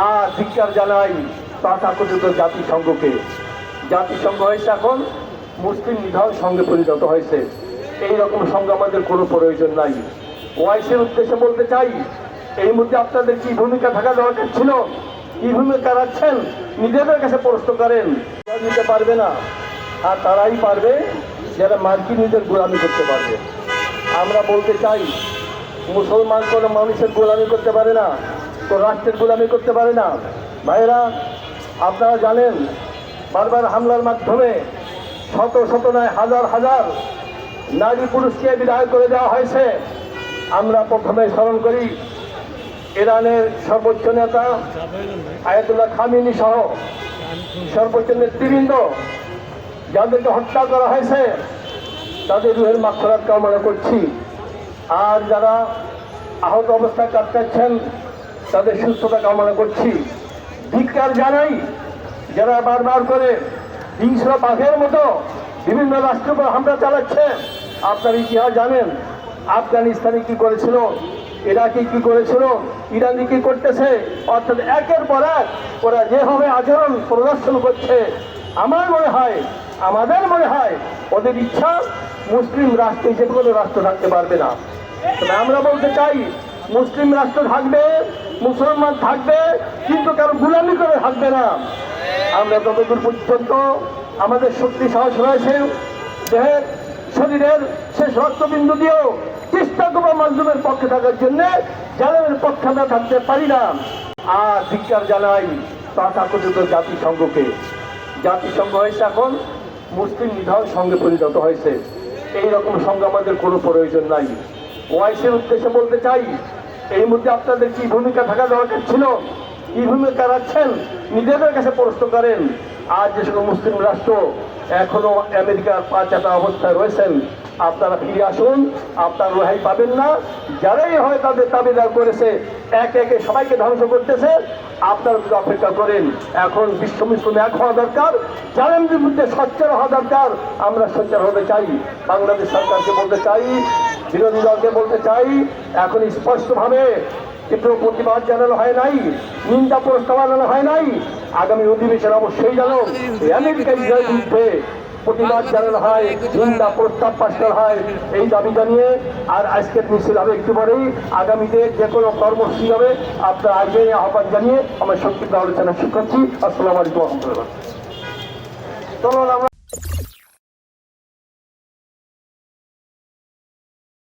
আর ধিক্কার জানাই তথাকথিত জাতিসংঘকে। জাতিসংঘ হয়েছে এখন মুসলিম নিধন সংঘে পরিণত হয়েছে। এইরকম সংঘ আমাদের কোনো প্রয়োজন নাই। ওয়াইসির উদ্দেশ্যে বলতে চাই, এই মধ্যে আপনাদের কি ভূমিকা থাকা দরকার ছিল, কি ভূমিকা রাখছেন নিজেদের কাছে প্রশ্ন করেন। দিতে পারবে না, আর তারাই পারবে যারা মার্কিনীদের গোলামি করতে পারবে। আমরা বলতে চাই, মুসলমান কোনো মানুষের গোলামি করতে পারে না, কোনো রাষ্ট্রের গোলামি করতে পারে না। ভাইয়েরা, আপনারা জানেন বারবার হামলার মাধ্যমে শত শত নয় হাজার হাজার নারী পুরুষকে বিদায় করে দেওয়া হয়েছে। আমরা প্রথমে স্মরণ করি ইরানের সর্বোচ্চ নেতা আয়াতুল্লাহ খামেনি সহ সর্বোচ্চ নেতৃবৃন্দ যাদেরকে হত্যা করা হয়েছে, তাদের রুহের মাগফিরাত কামনা করছি। আর যারা আহত অবস্থায় কাটাচ্ছেন তাদের সুস্থতা কামনা করছি। ধিক্কার জানাই যারা বারবার করে হিংস্র বাঘের মতো বিভিন্ন রাষ্ট্রের উপর হামলা চালাচ্ছে। আপনার ইতিহাস জানেন, আফগানিস্তানে কি করেছিল, ইরাকে কি করেছিল, ইরানি কি করতেছে। অর্থাৎ একের পর এক ওরা যেভাবে আচরণ প্রদর্শন করছে, আমার মনে হয়, আমাদের মনে হয় ওদের ইচ্ছা মুসলিম রাষ্ট্র হিসেবে কোনো রাষ্ট্র থাকতে পারবে না। তবে আমরা বলতে চাই, মুসলিম রাষ্ট্র থাকবে, মুসলমান থাকবে, কিন্তু কারো গুলামি করে থাকবে না। আমরা ততদূর পর্যন্ত আমাদের শক্তি সাহস রয়েছে, দেহের শরীরের শেষ রক্তবিন্দু দিয়েও চেষ্টা করবো মাজলুমের পক্ষে থাকার জন্য, জালেমের পক্ষে আমরা থাকতে পারি না। আর ধিক্কার জানাই তথাকথিত জাতিসংঘকে। জাতিসংঘ হয়েছে এখন মুসলিম নিধন সংঘে পরিণত হয়েছে। এইরকম সংঘ আমাদের কোনো প্রয়োজন নাই। ওয়াইসির উদ্দেশ্যে বলতে চাই, এই মধ্যে আপনাদের কি ভূমিকা থাকা দরকার ছিল, কি ভূমিকা রাখছেন নিজেদের কাছে প্রশ্ন করেন। আজ যে সকল মুসলিম রাষ্ট্র এখনো আমেরিকার পা চাটা অবস্থায় রয়েছেন, আপনারা ফিরে আসুন, আপনারা রেহাই পাবেন না। যারাই হয় তাদের দাবিদার করেছে, একে একে সবাইকে ধ্বংস করতেছে, আপনারা যদি অপেক্ষা করেন। এখন বিশ্ব মুসলিম এক হওয়া দরকার, জালেমদের বিরুদ্ধে সোচ্চার হওয়া দরকার। আমরা সোচ্চার হতে চাই। বাংলাদেশ সরকারকে বলতে চাই, বিরোধী দলকে বলতে চাই, এখন স্পষ্টভাবে তীব্র প্রতিবাদ জানানো হয় নাই, নিন্দা প্রস্তাব জানানো হয় নাই। আগামী অধিবেশন অবশ্যই জানো আমেরিকা ইসরায়েলের বিরুদ্ধে প্রতিবাদ জানানো হয়, নিন্দা প্রস্তাব পাশ করা হয়, এই দাবি জানিয়ে। আর আজকের মিছিল হবে একটু পরেই, আগামীতে যে কোনো কর্মসূচি হবে আপনার আগে আহ্বান জানিয়ে আমার সংক্ষিপ্ত আলোচনা শুরু করছি। আসসালামু আলাইকুম রহমতুল্লাহ। চলুন আমরা